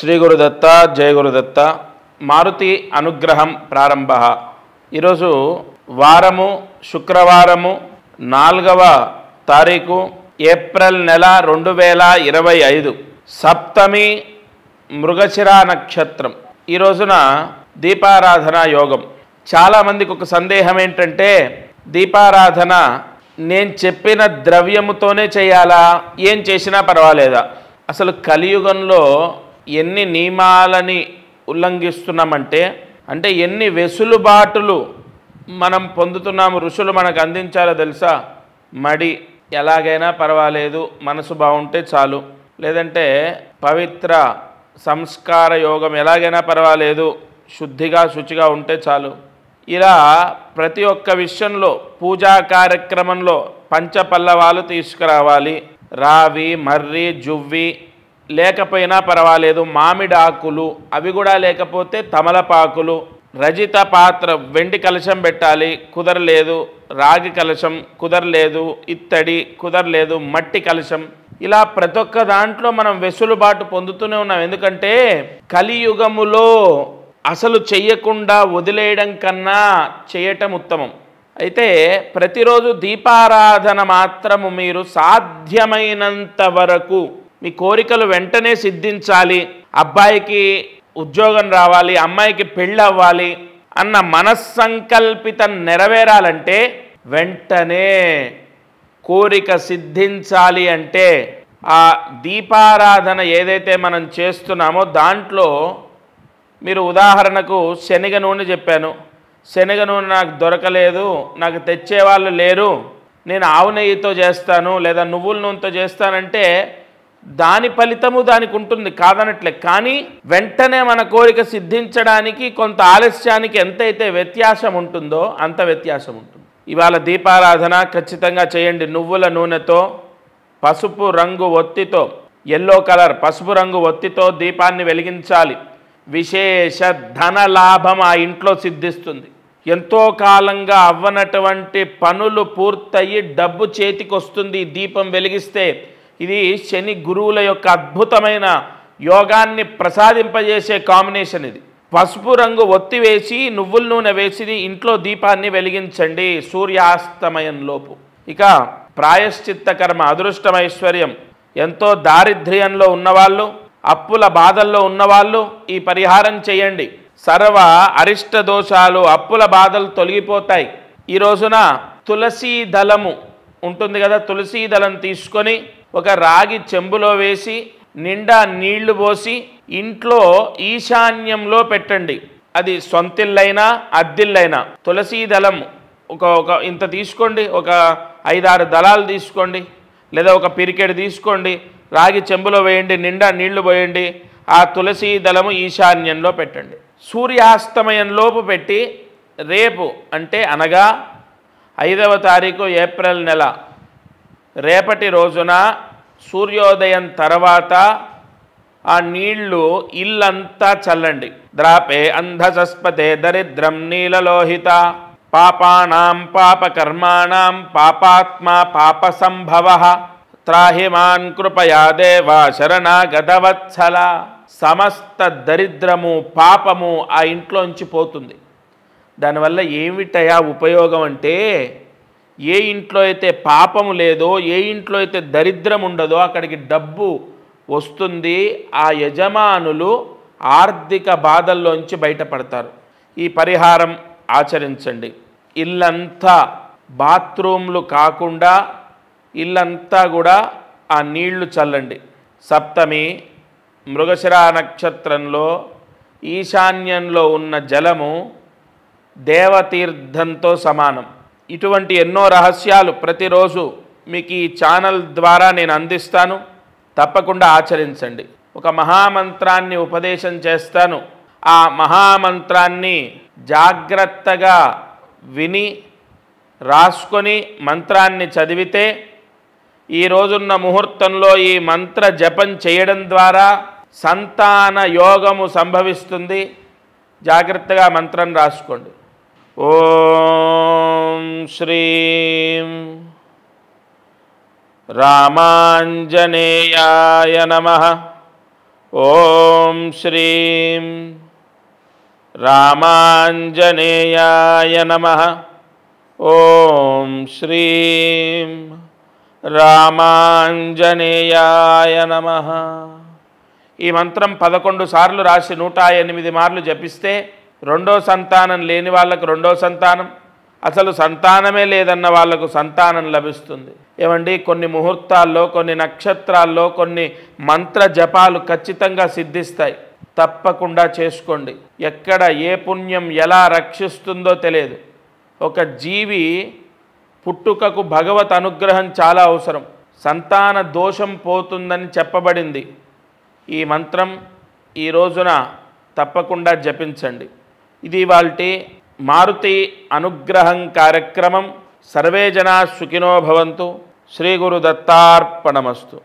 శ్రీ గురుదత్త జయ గురుదత్త మారుతి అనుగ్రహం ప్రారంభ. ఈరోజు వారము శుక్రవారము 4వ తారీఖు ఏప్రిల్ నెల 2025 సప్తమి మృగశిర నక్షత్రం. ఈ రోజున దీపారాధన యోగం. చాలామందికి ఒక సందేహం ఏంటంటే దీపారాధన నేను చెప్పిన ద్రవ్యముతోనే చేయాలా, ఏం చేసినా పర్వాలేదా? అసలు కలియుగంలో ఎన్ని నియమాలని ఉల్లంఘిస్తున్నామంటే ఎన్ని వెసులుబాటులు మనం పొందుతున్నాము. ఋషులు మనకు అందించాలో తెలుసా? మడి ఎలాగైనా పర్వాలేదు, మనసు బాగుంటే చాలు, లేదంటే పవిత్ర సంస్కార యోగం ఎలాగైనా పర్వాలేదు, శుద్ధిగా శుచిగా ఉంటే చాలు. ఇలా ప్రతి ఒక్క విషయంలో పూజా కార్యక్రమంలో పంచపల్లవాలు తీసుకురావాలి, రావి మర్రి జువ్వి లేకపోయినా పర్వాలేదు, మామిడి ఆకులు అవి కూడా లేకపోతే తమలపాకులు, రజిత పాత్ర వెండి కలశం పెట్టాలి, కుదరలేదు, రాగి కలశం కుదరలేదు, ఇత్తడి కుదరలేదు, మట్టి కలశం. ఇలా ప్రతి ఒక్క దాంట్లో మనం వెసులుబాటు పొందుతూనే ఉన్నాం. ఎందుకంటే కలియుగములో అసలు చెయ్యకుండా వదిలేయడం కన్నా చేయటం ఉత్తమం. అయితే ప్రతిరోజు దీపారాధన మాత్రము మీరు సాధ్యమైనంత వరకు మీ కోరికలు వెంటనే సిద్ధించాలి, అబ్బాయికి ఉద్యోగం రావాలి, అమ్మాయికి పెళ్ళి అవ్వాలి అన్న మనస్సంకల్పితం నెరవేరాలంటే, వెంటనే కోరిక సిద్ధించాలి అంటే ఆ దీపారాధన ఏదైతే మనం చేస్తున్నామో దాంట్లో మీరు ఉదాహరణకు శనగ నూనె చెప్పాను. శనగ నూనె నాకు దొరకలేదు, నాకు తెచ్చేవాళ్ళు లేరు, నేను ఆవు నెయ్యితో చేస్తాను లేదా నువ్వుల నూనెతో చేస్తానంటే దాని ఫలితము దానికి ఉంటుంది, కాదనట్లే. కానీ వెంటనే మన కోరిక సిద్ధించడానికి కొంత ఆలస్యానికి ఎంతైతే వ్యత్యాసం ఉంటుందో అంత వ్యత్యాసం ఉంటుంది. ఇవాళ దీపారాధన ఖచ్చితంగా చేయండి. నువ్వుల నూనెతో పసుపు రంగు ఒత్తితో, ఎల్లో కలర్ పసుపు రంగు ఒత్తితో దీపాన్ని వెలిగించాలి. విశేష ధన లాభం ఆ ఇంట్లో సిద్ధిస్తుంది. ఎంతో కాలంగా అవ్వనటువంటి పనులు పూర్తయి డబ్బు చేతికి వస్తుంది దీపం వెలిగిస్తే. ఇది శని గురువుల యొక్క అద్భుతమైన యోగాన్ని ప్రసాదింపజేసే కాంబినేషన్. ఇది పసుపు రంగు ఒత్తి వేసి నువ్వుల నూనె వేసి ఇంట్లో దీపాన్ని వెలిగించండి సూర్యాస్తమయంలోపు. ఇక ప్రాయశ్చిత్త కర్మ, అదృష్టమైశ్వర్యం, ఎంతో దారిద్ర్యంలో ఉన్నవాళ్ళు, అప్పుల బాధల్లో ఉన్నవాళ్ళు ఈ పరిహారం చేయండి. సర్వ అరిష్ట దోషాలు, అప్పుల బాధలు తొలగిపోతాయి. ఈ రోజున తులసీ దళము ఉంటుంది కదా, తులసీ దళం తీసుకొని ఒక రాగి చెంబులో వేసి నిండా నీళ్లు పోసి ఇంట్లో ఈశాన్యంలో పెట్టండి. అది సొంతిల్లైనా అద్దిల్లైనా తులసీ దళం ఒక ఇంత తీసుకోండి, ఒక 5-6 దళాలు తీసుకోండి, లేదా ఒక పిరికెడు తీసుకోండి, రాగి చెంబులో వేయండి, నిండా నీళ్లు పోయండి, ఆ తులసీ దళము ఈశాన్యంలో పెట్టండి. సూర్యాస్తమయంలోపు పెట్టి రేపు అంటే అనగా 5వ తారీఖు ఏప్రిల్ నెల రేపటి రోజున సూర్యోదయం తర్వాత ఆ నీళ్లు ఇల్లంతా చల్లండి. ద్రాపే అంధసస్పతే దరిద్రం నీలలోహిత పాపానాం పాపకర్మాణం పాపాత్మా పాప సంభవ త్రాహిమాన్ కృపయా దేవా శరణాగతవత్సల. సమస్త దరిద్రము పాపము ఆ ఇంట్లోంచి పోతుంది. దానివల్ల ఏమిటయా ఉపయోగం అంటే, ఏ ఇంట్లో అయితే పాపము లేదో, ఏ ఇంట్లో అయితే దరిద్రం ఉండదో అక్కడికి డబ్బు వస్తుంది. ఆ యజమానులు ఆర్థిక బాధల్లోంచి బయటపడతారు. ఈ పరిహారం ఆచరించండి. ఇల్లంతా బాత్రూమ్లు కాకుండా ఇల్లంతా కూడా ఆ నీళ్లు చల్లండి. సప్తమి మృగశిర నక్షత్రంలో ఈశాన్యంలో ఉన్న జలము దేవతీర్థంతో సమానం. ఇటువంటి ఎన్నో రహస్యాలు ప్రతిరోజు మీకు ఈ ఛానల్ ద్వారా నేను అందిస్తాను. తప్పకుండా ఆచరించండి. ఒక మహామంత్రాన్ని ఉపదేశం చేస్తాను. ఆ మహామంత్రాన్ని జాగ్రత్తగా విని రాసుకొని మంత్రాన్ని చదివితే ఈ రోజున్న ముహూర్తంలో ఈ మంత్ర జపం చేయడం ద్వారా సంతాన యోగము సంభవిస్తుంది. జాగ్రత్తగా మంత్రం రాసుకోండి. ఓం శ్రీం రామాంజనేయాయ నమః. ఓం శ్రీం రామాంజనేయాయ నమః. ఓం శ్రీం రామాంజనేయాయ నమః. ఈ మంత్రం 11 సార్లు రాసి 108 మార్లు జపిస్తే రెండో సంతానం లేని వాళ్ళకు రెండో సంతానం, అసలు సంతానమే లేదన్న వాళ్లకు సంతానం లభిస్తుంది. ఏమండి, కొన్ని ముహూర్తాల్లో, కొన్ని నక్షత్రాల్లో కొన్ని మంత్ర జపాలు ఖచ్చితంగా సిద్ధిస్తాయి. తప్పకుండా చేసుకోండి. ఎక్కడ ఏ పుణ్యం ఎలా రక్షిస్తుందో తెలియదు. ఒక జీవి పుట్టుకకు భగవత్ అనుగ్రహం చాలా అవసరం. సంతాన దోషం పోతుందని చెప్పబడింది. ఈ మంత్రం ఈ రోజున తప్పకుండా జపించండి. ఇది వాల్టి మారుతి అనుగ్రహం కార్యక్రమం. సర్వే జనా సుఖినో భవంతు. శ్రీ గురు దత్తార్పణమస్తు.